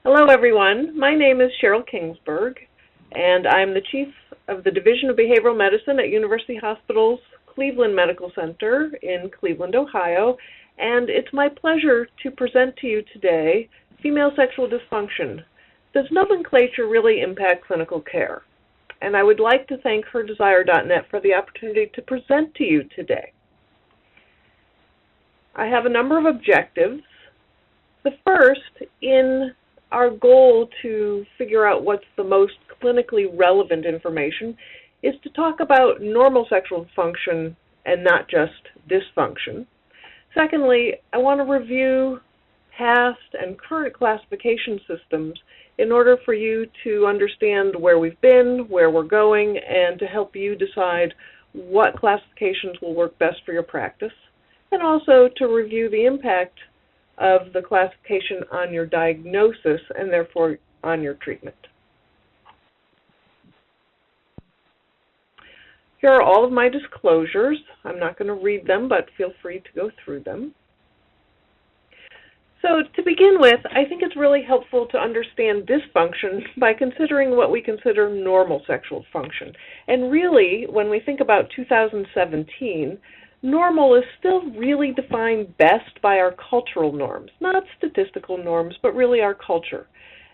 Hello, everyone. My name is Sheryl Kingsberg, and I'm the Chief of the Division of Behavioral Medicine at University Hospital's Cleveland Medical Center in Cleveland, Ohio, and it's my pleasure to present to you today Female Sexual Dysfunction. Does nomenclature really impact clinical care? And I would like to thank HerDesire.net for the opportunity to present to you today. I have a number of objectives. The first, in our goal to figure out what's the most clinically relevant information, is to talk about normal sexual function and not just dysfunction. Secondly, I want to review past and current classification systems in order for you to understand where we've been, where we're going, and to help you decide what classifications will work best for your practice, and also to review the impact of the classification on your diagnosis and therefore on your treatment. Here are all of my disclosures. I'm not going to read them, but feel free to go through them. So to begin with, I think it's really helpful to understand dysfunction by considering what we consider normal sexual function. And really, when we think about 2017, normal is still really defined best by our cultural norms, not statistical norms, but really our culture.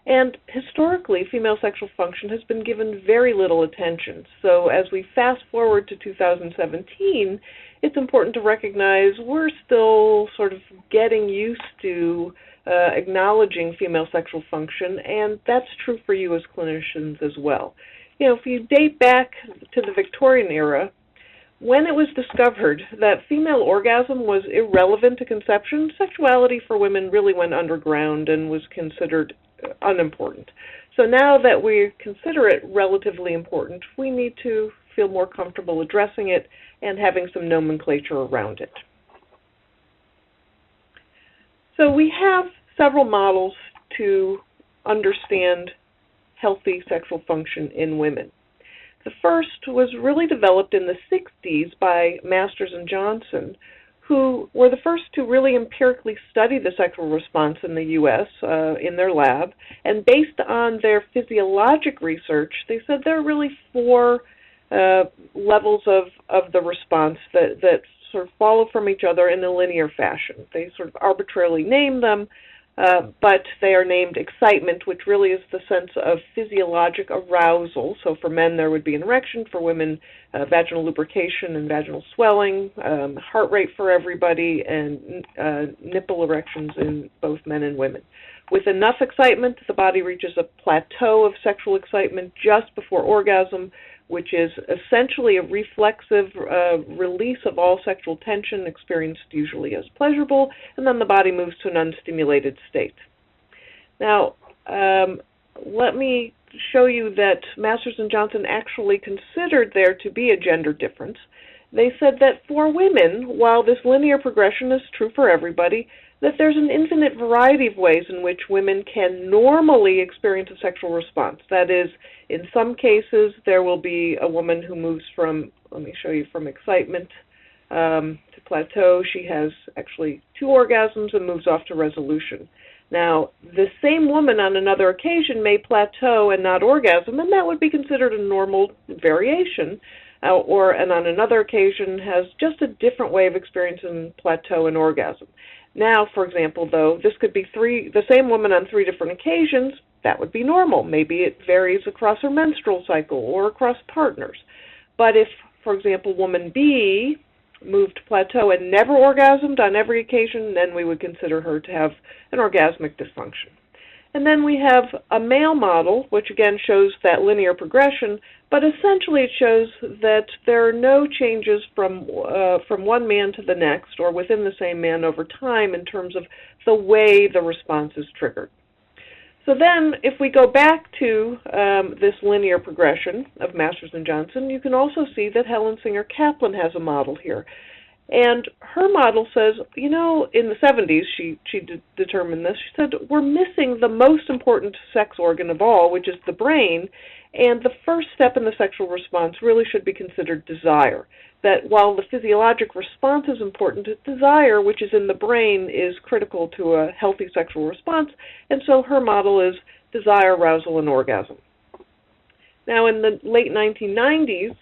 And historically, female sexual function has been given very little attention. So as we fast forward to 2017, it's important to recognize we're still sort of getting used to acknowledging female sexual function, and that's true for you as clinicians as well. You know, if you date back to the Victorian era, when it was discovered that female orgasm was irrelevant to conception, sexuality for women really went underground and was considered unimportant. So now that we consider it relatively important, we need to feel more comfortable addressing it and having some nomenclature around it. So we have several models to understand healthy sexual function in women. The first was really developed in the 60s by Masters and Johnson, who were the first to really empirically study the sexual response in the U.S. In their lab. And based on their physiologic research, they said there are really four levels of the response that sort of follow from each other in a linear fashion. They sort of arbitrarily name them, but they are named excitement, which really is the sense of physiologic arousal. So for men, there would be an erection. For women, vaginal lubrication and vaginal swelling, heart rate for everybody, and nipple erections in both men and women. With enough excitement, the body reaches a plateau of sexual excitement just before orgasm, which is essentially a reflexive release of all sexual tension experienced usually as pleasurable, and then the body moves to an unstimulated state. Now, let me show you that Masters and Johnson actually considered there to be a gender difference. They said that for women, while this linear progression is true for everybody, that there's an infinite variety of ways in which women can normally experience a sexual response. That is, in some cases, there will be a woman who moves from, let me show you, from excitement to plateau. She has actually 2 orgasms and moves off to resolution. Now, the same woman on another occasion may plateau and not orgasm, and that would be considered a normal variation. And on another occasion has just a different way of experiencing plateau and orgasm. Now, for example, though, this could be the same woman on 3 different occasions. That would be normal. Maybe it varies across her menstrual cycle or across partners. But if, for example, woman B moved to plateau and never orgasmed on every occasion, then we would consider her to have an orgasmic dysfunction. And then we have a male model, which again shows that linear progression, but essentially it shows that there are no changes from one man to the next or within the same man over time in terms of the way the response is triggered. So then, if we go back to this linear progression of Masters and Johnson, you can also see that Helen Kaplan has a model here. And her model says, in the 70s, she determined this. She said, we're missing the most important sex organ of all, which is the brain, and the first step in the sexual response really should be considered desire. That while the physiologic response is important, desire, which is in the brain, is critical to a healthy sexual response, and so her model is desire, arousal, and orgasm. Now, in the late 1990s,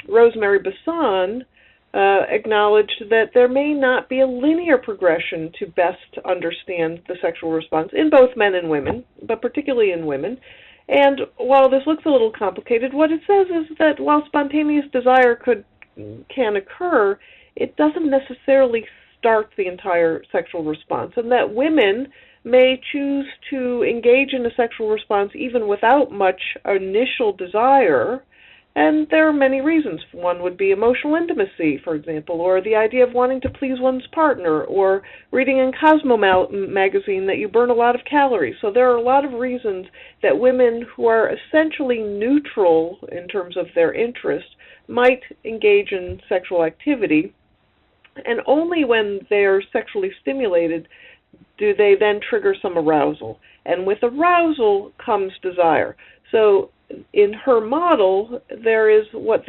Rosemary Basson acknowledged that there may not be a linear progression to best understand the sexual response in both men and women, but particularly in women. And while this looks a little complicated, what it says is that while spontaneous desire can occur, it doesn't necessarily start the entire sexual response, and that women may choose to engage in a sexual response even without much initial desire. And there are many reasons. One would be emotional intimacy, for example, or the idea of wanting to please one's partner, or reading in Cosmo magazine that you burn a lot of calories. So there are a lot of reasons that women who are essentially neutral in terms of their interest might engage in sexual activity, and only when they are sexually stimulated do they then trigger some arousal. And with arousal comes desire. So in her model, there is what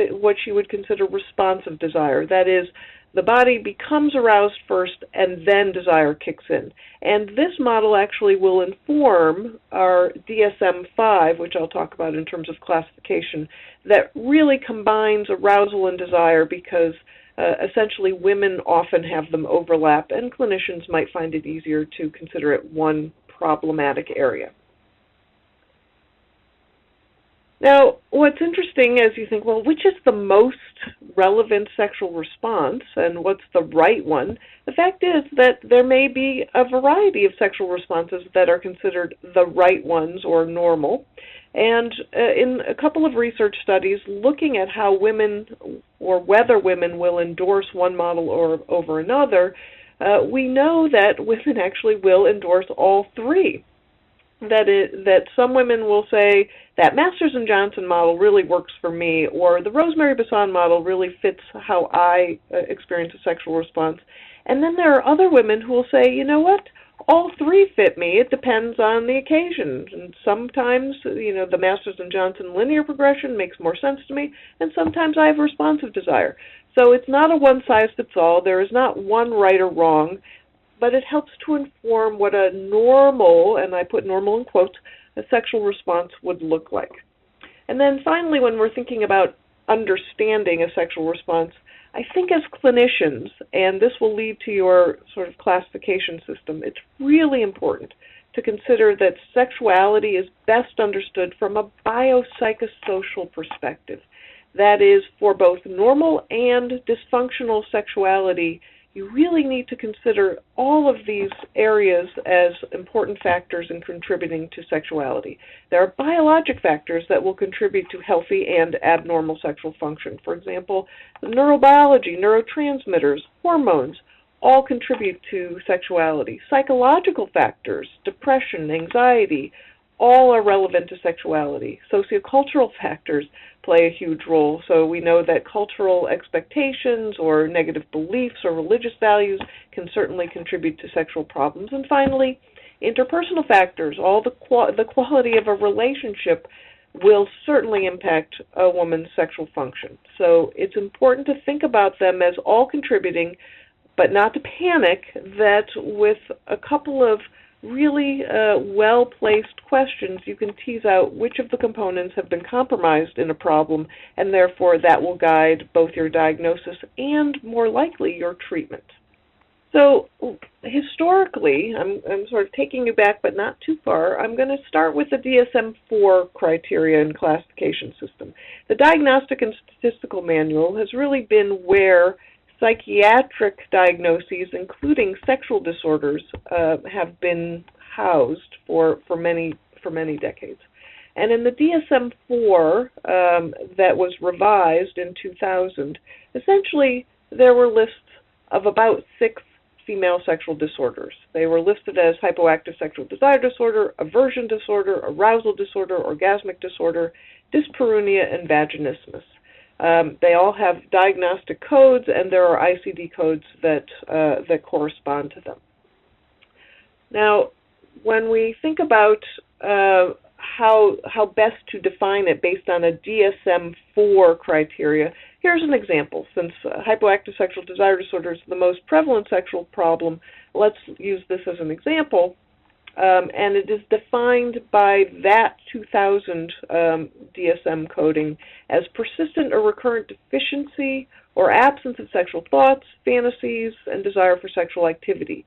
she would consider responsive desire. That is, the body becomes aroused first and then desire kicks in. And this model actually will inform our DSM-IV, which I'll talk about in terms of classification, that really combines arousal and desire because essentially women often have them overlap, and clinicians might find it easier to consider it one problematic area. Now, what's interesting is you think, well, which is the most relevant sexual response and what's the right one? The fact is that there may be a variety of sexual responses that are considered the right ones or normal. And in a couple of research studies looking at how women or whether women will endorse one model or over another, we know that women actually will endorse all three. That some women will say that Masters and Johnson model really works for me, or the Rosemary Basson model really fits how I experience a sexual response. And then there are other women who will say, you know what, all three fit me. It depends on the occasion. And sometimes, the Masters and Johnson linear progression makes more sense to me, and sometimes I have responsive desire. So it's not a one-size-fits-all. There is not one right or wrong, but it helps to inform what a normal, and I put normal in quotes, a sexual response would look like. And then finally, when we're thinking about understanding a sexual response, I think as clinicians, and this will lead to your sort of classification system, it's really important to consider that sexuality is best understood from a biopsychosocial perspective. That is, for both normal and dysfunctional sexuality, you really need to consider all of these areas as important factors in contributing to sexuality. There are biologic factors that will contribute to healthy and abnormal sexual function. For example, neurobiology, neurotransmitters, hormones, all contribute to sexuality. Psychological factors, depression, anxiety, all are relevant to sexuality. Sociocultural factors play a huge role. So we know that cultural expectations or negative beliefs or religious values can certainly contribute to sexual problems. And finally, interpersonal factors, all the quality of a relationship will certainly impact a woman's sexual function. So it's important to think about them as all contributing, but not to panic that with a couple of really well-placed questions, you can tease out which of the components have been compromised in a problem, and therefore that will guide both your diagnosis and, more likely, your treatment. So historically, I'm sort of taking you back, but not too far. I'm going to start with the DSM-IV criteria and classification system. The Diagnostic and Statistical Manual has really been where psychiatric diagnoses, including sexual disorders, have been housed for many decades. And in the DSM-IV that was revised in 2000, essentially there were lists of about 6 female sexual disorders. They were listed as hypoactive sexual desire disorder, aversion disorder, arousal disorder, orgasmic disorder, dyspareunia, and vaginismus. They all have diagnostic codes, and there are ICD codes that correspond to them. Now, when we think about how best to define it based on a DSM-IV criteria, here's an example. Since hypoactive sexual desire disorder is the most prevalent sexual problem, let's use this as an example. And it is defined by that 2000 DSM coding as persistent or recurrent deficiency or absence of sexual thoughts, fantasies, and desire for sexual activity.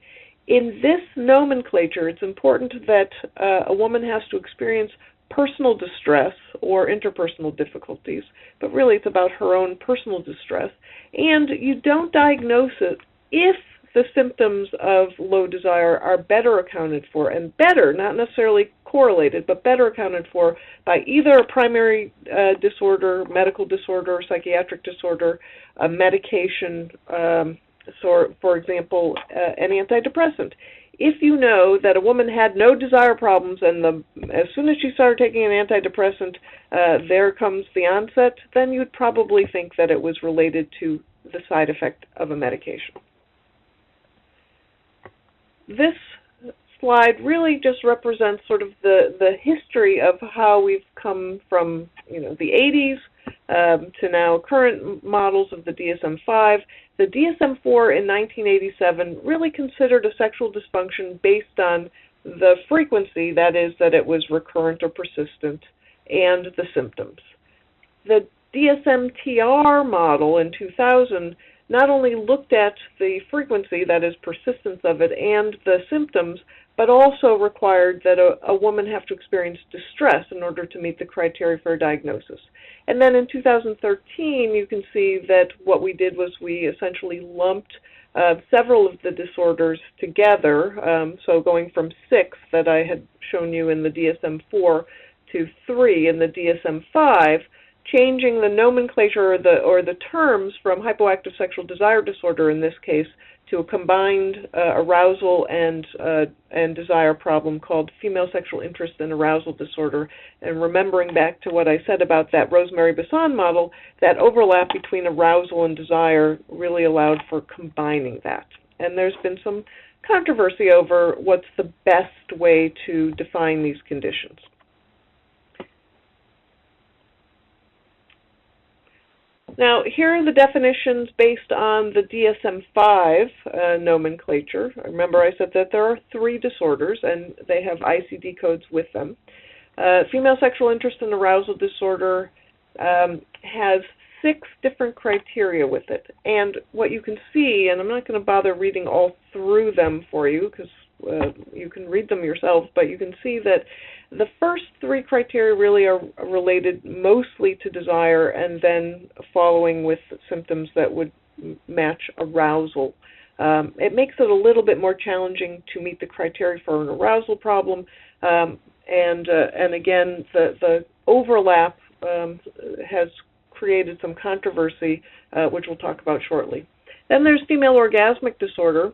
In this nomenclature, it's important that a woman has to experience personal distress or interpersonal difficulties, but really it's about her own personal distress. And you don't diagnose it if the symptoms of low desire are better accounted for, and better, not necessarily correlated, but better accounted for by either a primary disorder, medical disorder, psychiatric disorder, a medication, for example, an antidepressant. If you know that a woman had no desire problems and as soon as she started taking an antidepressant, there comes the onset, then you'd probably think that it was related to the side effect of a medication. This slide really just represents sort of the history of how we've come from, the 80s to now current models of the DSM-5. The DSM-IV in 1987 really considered a sexual dysfunction based on the frequency, that is, that it was recurrent or persistent, and the symptoms. The DSM-TR model in 2000 not only looked at the frequency, that is, persistence of it, and the symptoms, but also required that a woman have to experience distress in order to meet the criteria for a diagnosis. And then in 2013, you can see that what we did was we essentially lumped several of the disorders together, so going from 6 that I had shown you in the DSM-IV to 3 in the DSM-5, changing the nomenclature or the terms from hypoactive sexual desire disorder in this case to a combined arousal and desire problem called female sexual interest and arousal disorder. And remembering back to what I said about that Rosemary-Basson model, that overlap between arousal and desire really allowed for combining that. And there's been some controversy over what's the best way to define these conditions. Now, here are the definitions based on the DSM-5 nomenclature. Remember I said that there are 3 disorders, and they have ICD codes with them. Female sexual interest and arousal disorder has 6 different criteria with it. And what you can see, and I'm not going to bother reading all through them for you because you can read them yourselves, but you can see that the first 3 criteria really are related mostly to desire, and then following with symptoms that would match arousal. It makes it a little bit more challenging to meet the criteria for an arousal problem, and again, the overlap has created some controversy, which we'll talk about shortly. Then there's female orgasmic disorder,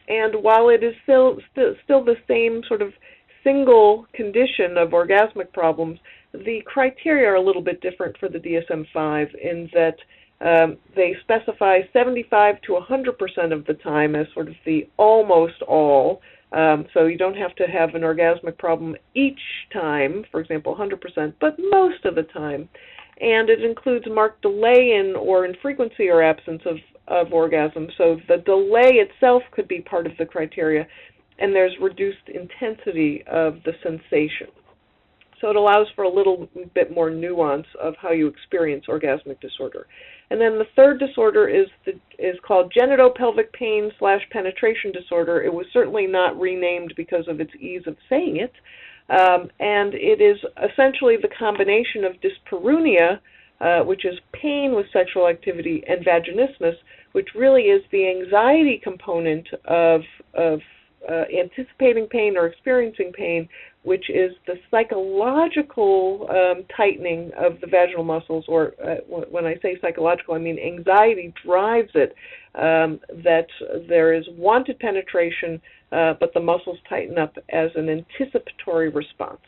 and while it is still the same sort of single condition of orgasmic problems, the criteria are a little bit different for the DSM-5 in that they specify 75 to 100% of the time as sort of the almost all. So you don't have to have an orgasmic problem each time, for example, 100%, but most of the time. And it includes marked delay in or infrequency or absence of orgasm. So the delay itself could be part of the criteria, and there's reduced intensity of the sensation. So it allows for a little bit more nuance of how you experience orgasmic disorder. And then the third disorder is called genitopelvic pain / penetration disorder. It was certainly not renamed because of its ease of saying it. And it is essentially the combination of dyspareunia, which is pain with sexual activity, and vaginismus, which really is the anxiety component of anticipating pain or experiencing pain, which is the psychological tightening of the vaginal muscles, or when I say psychological, I mean anxiety drives it, that there is wanted penetration, but the muscles tighten up as an anticipatory response.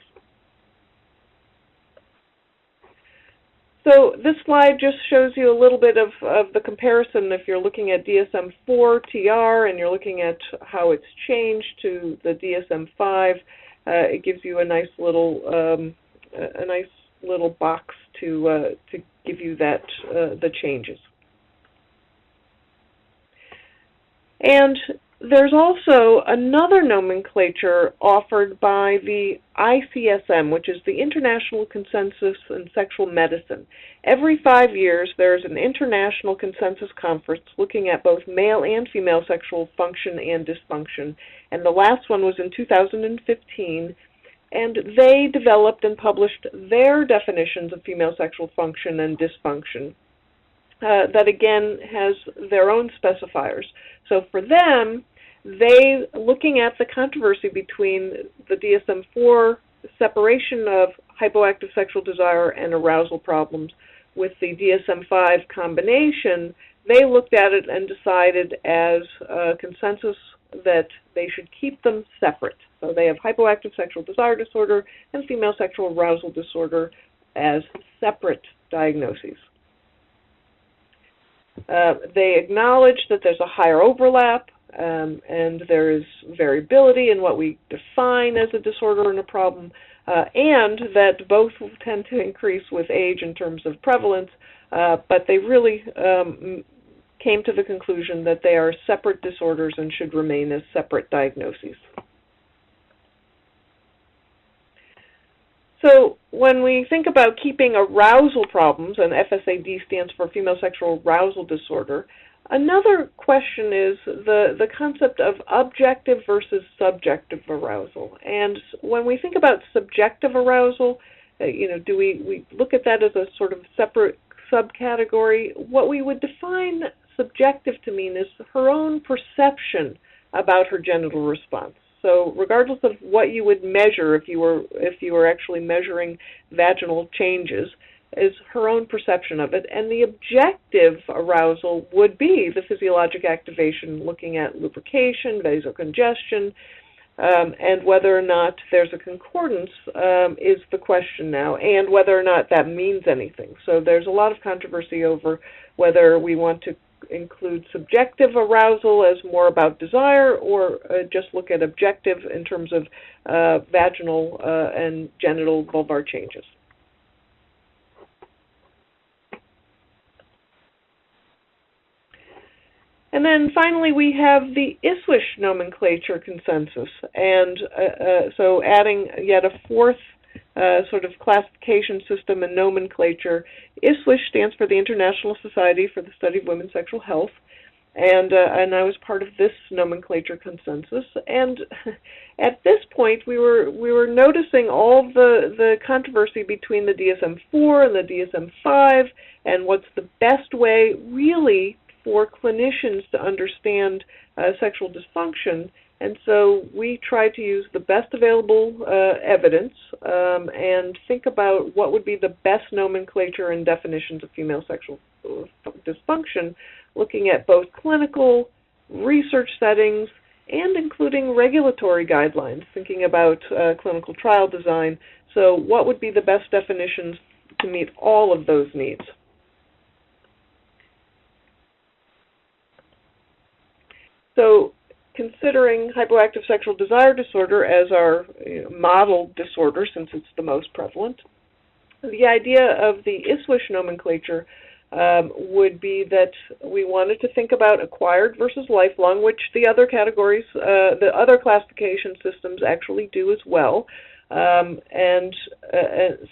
So this slide just shows you a little bit of the comparison. If you're looking at DSM-IV-TR and you're looking at how it's changed to the DSM-5, it gives you a nice little box to give you that the changes. And there's also another nomenclature offered by the ICSM, which is the International Consensus in Sexual Medicine. Every 5 years, there's an international consensus conference looking at both male and female sexual function and dysfunction. And the last one was in 2015, and they developed and published their definitions of female sexual function and dysfunction. That again has their own specifiers. So for them, looking at the controversy between the DSM-IV separation of hypoactive sexual desire and arousal problems with the DSM-5 combination, they looked at it and decided as a consensus that they should keep them separate. So they have hypoactive sexual desire disorder and female sexual arousal disorder as separate diagnoses. They acknowledge that there's a higher overlap and there is variability in what we define as a disorder and a problem, and that both tend to increase with age in terms of prevalence, but they really came to the conclusion that they are separate disorders and should remain as separate diagnoses. So when we think about keeping arousal problems, and FSAD stands for female sexual arousal disorder, another question is the concept of objective versus subjective arousal. And when we think about subjective arousal, do we look at that as a sort of separate subcategory? What we would define subjective to mean is her own perception about her genital response. So regardless of what you would measure, if you were actually measuring vaginal changes, is her own perception of it. And the objective arousal would be the physiologic activation, looking at lubrication, vasocongestion, and whether or not there's a concordance is the question now, and whether or not that means anything. So there's a lot of controversy over whether we want to include subjective arousal as more about desire, or just look at objective in terms of vaginal and genital vulvar changes. And then finally we have the ISWISH nomenclature consensus, and so adding yet a fourth sort of classification system and nomenclature. ISWISH stands for the International Society for the Study of Women's Sexual Health, and I was part of this nomenclature consensus. And at this point, we were noticing all the controversy between the DSM-IV and the DSM-5, and what's the best way, really, for clinicians to understand sexual dysfunction. And so we try to use the best available evidence and think about what would be the best nomenclature and definitions of female sexual dysfunction, looking at both clinical, research settings, and including regulatory guidelines, thinking about clinical trial design. So what would be the best definitions to meet all of those needs? So considering hypoactive sexual desire disorder as our model disorder, since it's the most prevalent, the idea of the ISWISH nomenclature would be that we wanted to think about acquired versus lifelong, which the other categories, the other classification systems actually do as well.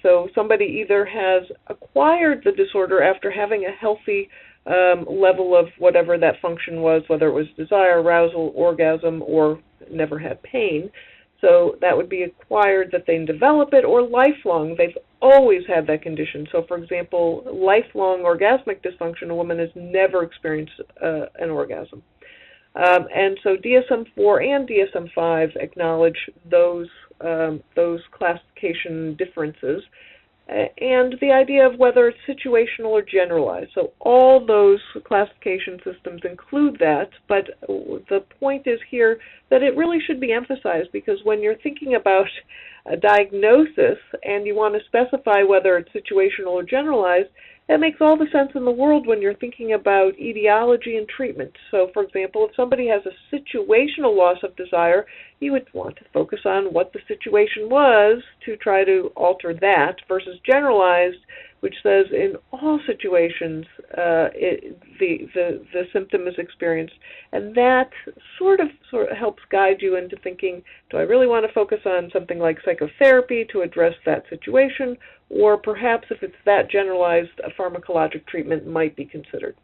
So somebody either has acquired the disorder after having a healthy level of whatever that function was, whether it was desire, arousal, orgasm, or never had pain. So that would be acquired, that they develop it, or lifelong. They've always had that condition. So, for example, lifelong orgasmic dysfunction, a woman has never experienced an orgasm. And so DSM-IV and DSM-5 acknowledge those classification differences, and the idea of whether it's situational or generalized. So all those classification systems include that, but the point is here that it really should be emphasized, because when you're thinking about a diagnosis and you want to specify whether it's situational or generalized, that makes all the sense in the world when you're thinking about etiology and treatment. So, for example, if somebody has a situational loss of desire, you would want to focus on what the situation was to try to alter that, versus generalized, which says in all situations the symptom is experienced. And that sort of helps guide you into thinking, do I really want to focus on something like psychotherapy to address that situation, or perhaps if it's that generalized, a pharmacologic treatment might be considered.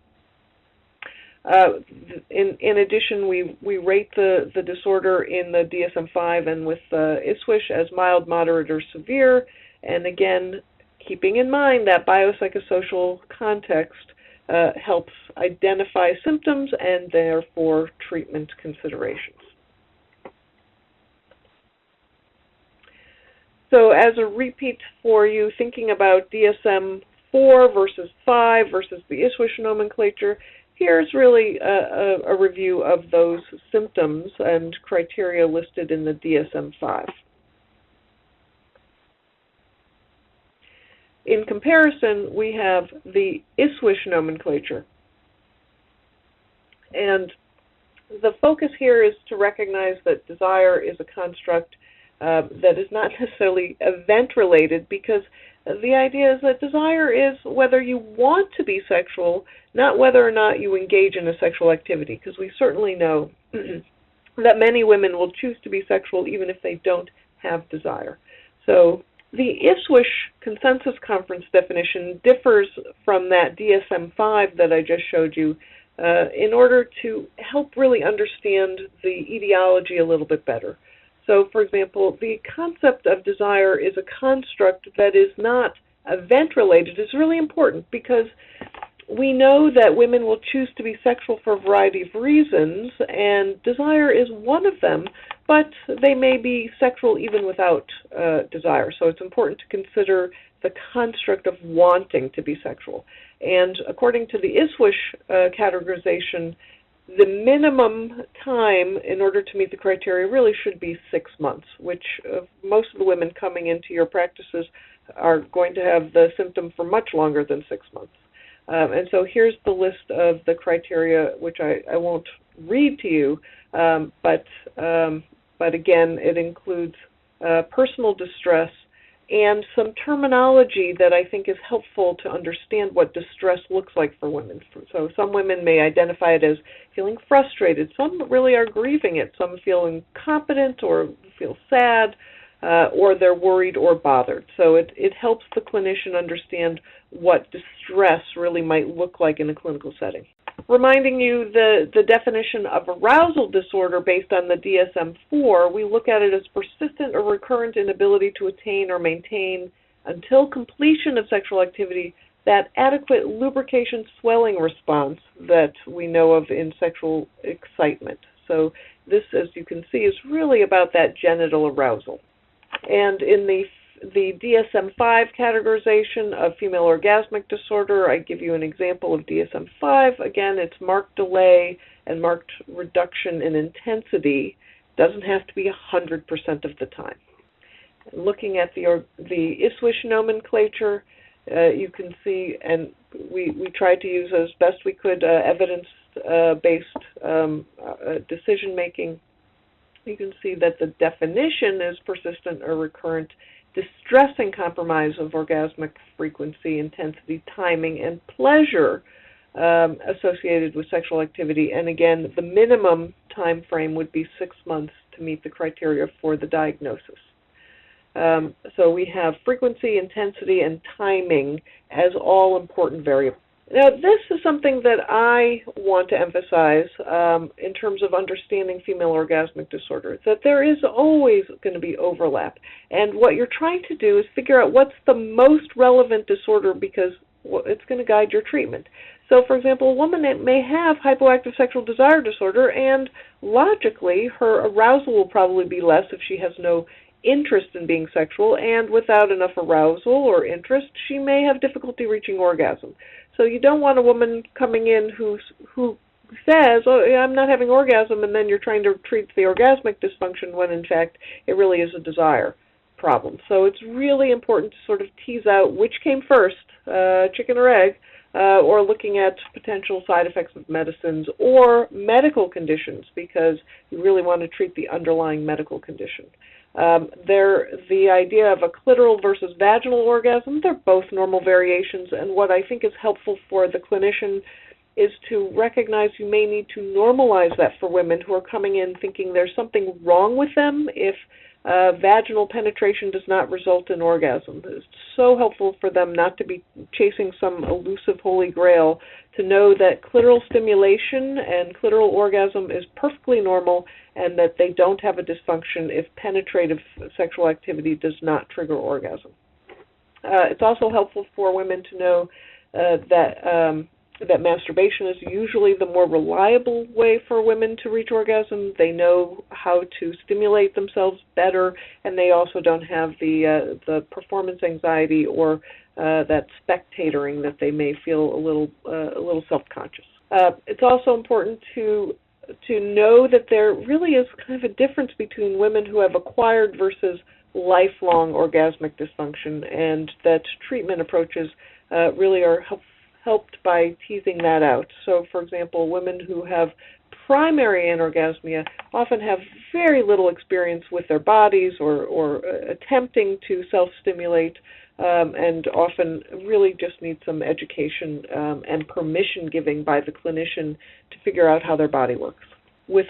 In addition, we rate the disorder in the DSM-IV and with ISWISH as mild, moderate, or severe. And again, keeping in mind that biopsychosocial context helps identify symptoms and therefore treatment considerations. So as a repeat for you, thinking about DSM-IV versus 5 versus the ISWISH nomenclature, here's really a review of those symptoms and criteria listed in the DSM-IV. In comparison, we have the ISWISH nomenclature. And the focus here is to recognize that desire is a construct that is not necessarily event-related, because the idea is that desire is whether you want to be sexual, not whether or not you engage in a sexual activity, because we certainly know that many women will choose to be sexual even if they don't have desire. So the ISWISH Consensus Conference definition differs from that DSM-IV that I just showed you in order to help really understand the etiology a little bit better. So, for example, the concept of desire is a construct that is not event-related is really important, because we know that women will choose to be sexual for a variety of reasons, and desire is one of them, but they may be sexual even without desire. So it's important to consider the construct of wanting to be sexual. And according to the ISWISH categorization, the minimum time in order to meet the criteria really should be 6 months, which most of the women coming into your practices are going to have the symptom for much longer than 6 months. And so here's the list of the criteria, which I won't read to you, but again, it includes personal distress and some terminology that I think is helpful to understand what distress looks like for women. So some women may identify it as feeling frustrated. Some really are grieving it. Some feel incompetent or feel sad, or they're worried or bothered. So it helps the clinician understand what distress really might look like in a clinical setting. Reminding you the definition of arousal disorder based on the DSM-IV, we look at it as persistent or recurrent inability to attain or maintain until completion of sexual activity that adequate lubrication swelling response that we know of in sexual excitement. So this, as you can see, is really about that genital arousal. And in the DSM-V categorization of female orgasmic disorder, I give you an example of DSM-V. Again, it's marked delay and marked reduction in intensity. Doesn't have to be 100% of the time. Looking at the ISWISH nomenclature, you can see, and we tried to use as best we could evidence-based decision-making. You can see that the definition is persistent or recurrent distressing compromise of orgasmic frequency, intensity, timing, and pleasure associated with sexual activity. And again, the minimum time frame would be 6 months to meet the criteria for the diagnosis. So we have frequency, intensity, and timing as all important variables. Now, this is something that I want to emphasize in terms of understanding female orgasmic disorder, that there is always going to be overlap. And what you're trying to do is figure out what's the most relevant disorder, because it's going to guide your treatment. So, for example, a woman may have hypoactive sexual desire disorder, and logically, her arousal will probably be less if she has no interest in being sexual, and without enough arousal or interest, she may have difficulty reaching orgasm. So you don't want a woman coming in who says, oh, I'm not having orgasm, and then you're trying to treat the orgasmic dysfunction when, in fact, it really is a desire problem. So it's really important to sort of tease out which came first, chicken or egg, or looking at potential side effects of medicines or medical conditions, because you really want to treat the underlying medical condition. The idea of a clitoral versus vaginal orgasm, they're both normal variations, and what I think is helpful for the clinician is to recognize you may need to normalize that for women who are coming in thinking there's something wrong with them if vaginal penetration does not result in orgasm. It's so helpful for them not to be chasing some elusive holy grail, to know that clitoral stimulation and clitoral orgasm is perfectly normal, and that they don't have a dysfunction if penetrative sexual activity does not trigger orgasm. It's also helpful for women to know that masturbation is usually the more reliable way for women to reach orgasm. They know how to stimulate themselves better, and they also don't have the performance anxiety or that spectatoring that they may feel a little self-conscious. It's also important to know that there really is kind of a difference between women who have acquired versus lifelong orgasmic dysfunction, and that treatment approaches really are helped by teasing that out. So, for example, women who have primary anorgasmia often have very little experience with their bodies or attempting to self-stimulate, and often really just need some education and permission giving by the clinician to figure out how their body works. With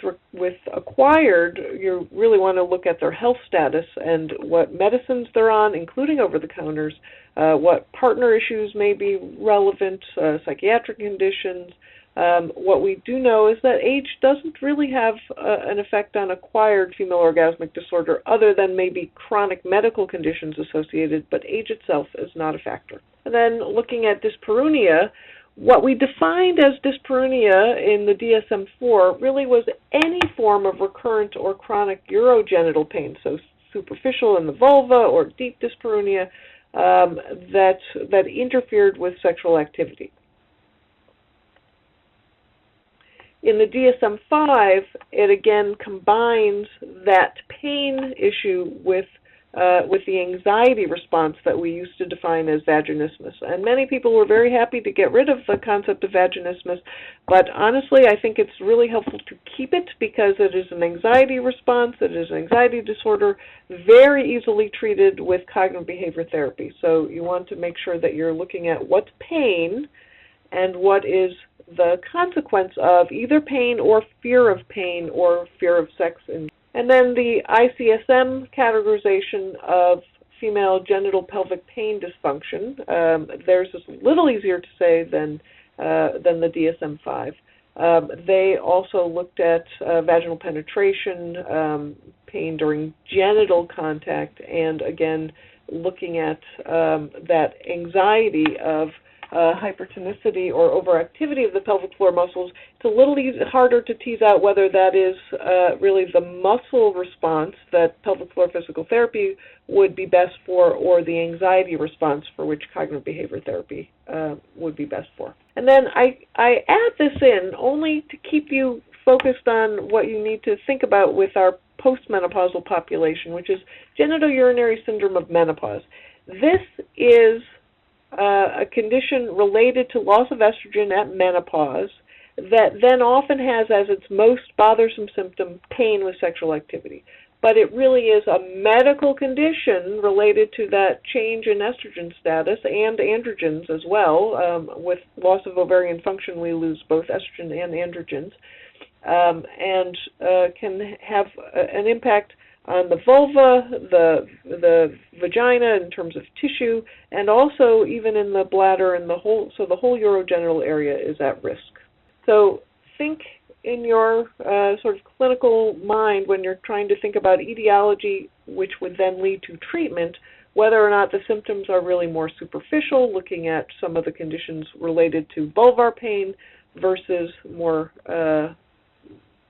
acquired, you really want to look at their health status and what medicines they're on, including over-the-counters, what partner issues may be relevant, psychiatric conditions. What we do know is that age doesn't really have an effect on acquired female orgasmic disorder, other than maybe chronic medical conditions associated, but age itself is not a factor. And then looking at dyspareunia, what we defined as dyspareunia in the DSM-IV really was any form of recurrent or chronic urogenital pain, so superficial in the vulva or deep dyspareunia that interfered with sexual activity. In the DSM-V, it again combines that pain issue with the anxiety response that we used to define as vaginismus. And many people were very happy to get rid of the concept of vaginismus, but honestly I think it's really helpful to keep it, because it is an anxiety response, it is an anxiety disorder, very easily treated with cognitive behavior therapy. So you want to make sure that you're looking at what's pain and what is the consequence of either pain or fear of pain or fear of sex. And then the ICSM categorization of female genital pelvic pain dysfunction. Theirs is a little easier to say than the DSM-V. They also looked at vaginal penetration, pain during genital contact, and again looking at that anxiety of hypertonicity or overactivity of the pelvic floor muscles. It's a little harder to tease out whether that is really the muscle response that pelvic floor physical therapy would be best for, or the anxiety response for which cognitive behavior therapy would be best for. And then I add this in only to keep you focused on what you need to think about with our postmenopausal population, which is genitourinary syndrome of menopause. This is a condition related to loss of estrogen at menopause that then often has as its most bothersome symptom pain with sexual activity. But it really is a medical condition related to that change in estrogen status and androgens as well. With loss of ovarian function, we lose both estrogen and androgens, and can have an impact on the vulva, the vagina in terms of tissue, and also even in the bladder and the whole urogenital area is at risk. So think in your sort of clinical mind when you're trying to think about etiology, which would then lead to treatment, whether or not the symptoms are really more superficial, looking at some of the conditions related to vulvar pain versus more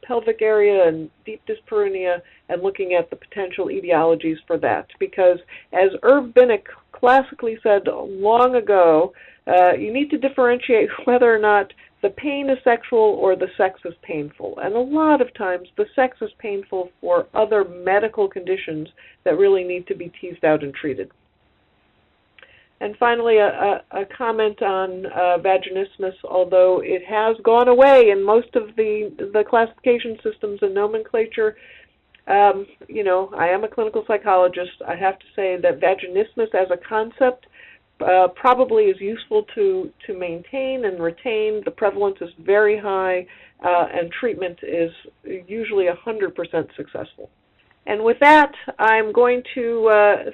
pelvic area and deep dyspareunia, and looking at the potential etiologies for that. Because as Irv Binnick classically said long ago, you need to differentiate whether or not the pain is sexual or the sex is painful. And a lot of times the sex is painful for other medical conditions that really need to be teased out and treated. And finally, a comment on vaginismus, although it has gone away in most of the classification systems and nomenclature. You know, I am a clinical psychologist. I have to say that vaginismus as a concept probably is useful to maintain and retain. The prevalence is very high, and treatment is usually 100% successful. And with that, I'm going to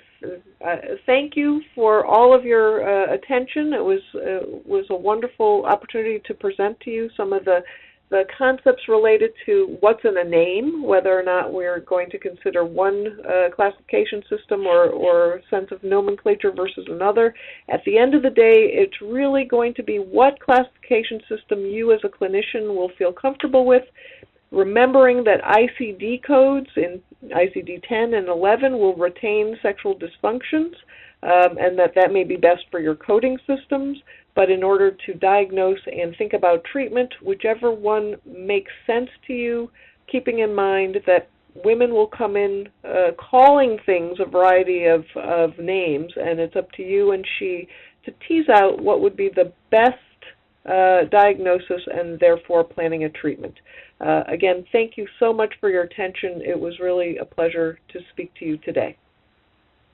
thank you for all of your attention. It was a wonderful opportunity to present to you some of the concepts related to what's in a name, whether or not we're going to consider one classification system or sense of nomenclature versus another. At the end of the day, it's really going to be what classification system you as a clinician will feel comfortable with, remembering that ICD codes in ICD-10 and 11 will retain sexual dysfunctions, and that may be best for your coding systems. But in order to diagnose and think about treatment, whichever one makes sense to you, keeping in mind that women will come in calling things a variety of names, and it's up to you and she to tease out what would be the best diagnosis and therefore planning a treatment. Again, thank you so much for your attention. It was really a pleasure to speak to you today.